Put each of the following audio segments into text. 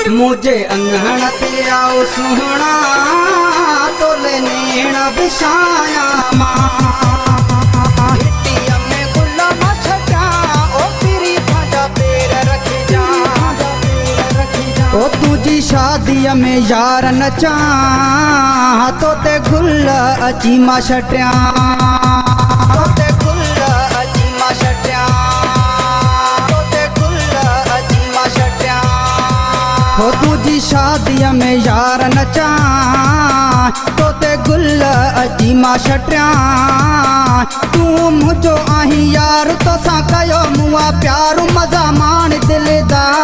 मुझे अंगण ते आओ सुहना तोले नेण बिछाया मां हिटिया में गुल मछटा ओ तेरी भाजा पेर रख जा ओ तुझी शादी में यार नचा तो ते गुल अची मां छटिया तो ते गुल अची मां छटिया तो ते गुल अची मां छटिया हो तुझी शादी में यार नचा तो ते गुल अची मां छटिया तू मुझो आही यार तो सा कयो मुआ प्यार मजा मान दिलदार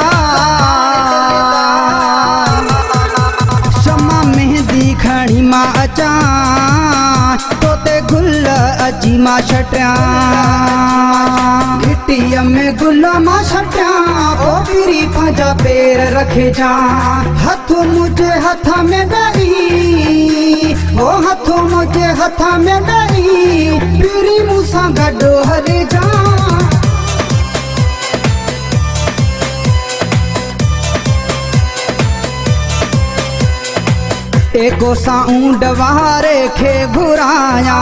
शमा मेहंदी खणी मां अचा तो ते गुल अची मां छटिया घिटिया में गुल मां छटिया ओ पीरी पंहिंजा पेर रखे जा हथ मुझे हथ में ॾई ओ हथ मुझे हथ में ॾई पीरी मूंसां गॾु हले जा एको सा ऊंड वारे खे घुराया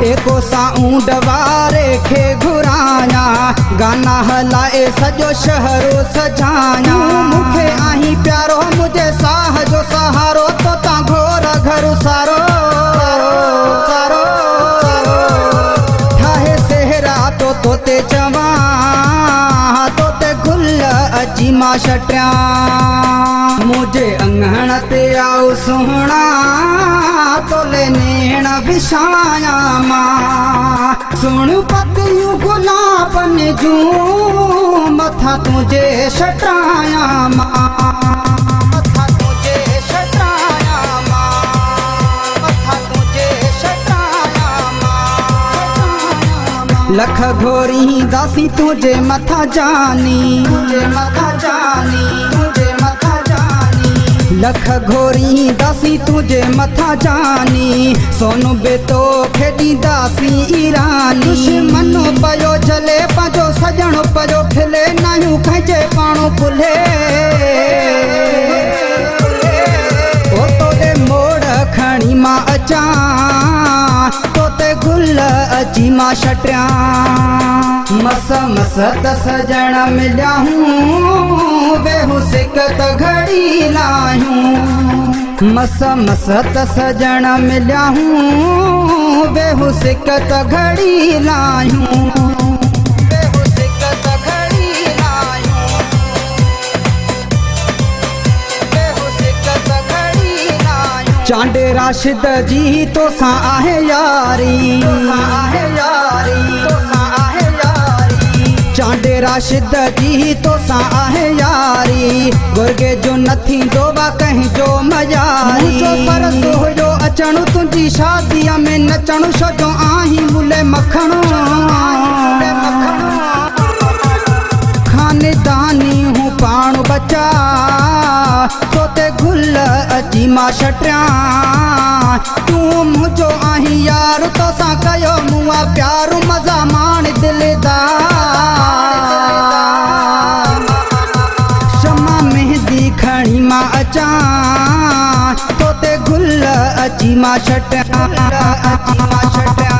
एको सा ऊंड वारे खे घुराया गाना हलाए सजो शहरो सजाया मुखे आही प्यारो मुझे साह जो सहारो तो ता घोर घर सारो ठाहे सेहरा तो तोते चवा तोते गुल अची मां छटिया मुझे अंगण ते आओ सुहना तोले नेण बिछाया मां सुन पतियूं गुलाबन जूं मथा तुझे छटाया मां मथा तुझे छटाया मां मथा तुझे छटाया मां लख घोरी दासी तुझे मथा जानी तुझे मथा जानी तुझे मथा जानी लख घोरी दासी तुझे मथा जानी सोनू बेतो खेडी दासी ईरानी दुश्मनो पयो जले पंहिंजो सजणो पयो खिले नायूं खंजे पाणो भुले ओ तोड़े मोड़ खणी मां अचा तोते गुल अची मां छटिया मस मस त सजण मिलिया हूँ वेहू सिक त घड़ी लायूं मस मस त सजण मिलिया हूँ वेहू सिक त घड़ी लायूं वेहू सिक त घड़ी लायूं वेहू सिक त घड़ी लायूं चांडे राशिद जी तो सा आहे यारी आहे यारी तो सा आहे चांडे राशिद जी तो सा आहे यारी गुरगे जो नथी दोबा कहीं जो मयारी जो परस हुयो अचणु तुझी शादीअ में नचणु छो जो आही मुले मखणो खानदानी हूँ पाण बचा तोते गुल अची मां छटिया तू मुझो आही यार तो सा कयो मुआ प्यार मजा मान दिलदार शमा मेहंदी खणी मां अचा तोते गुल अची मां छटिया अची मां छटिया।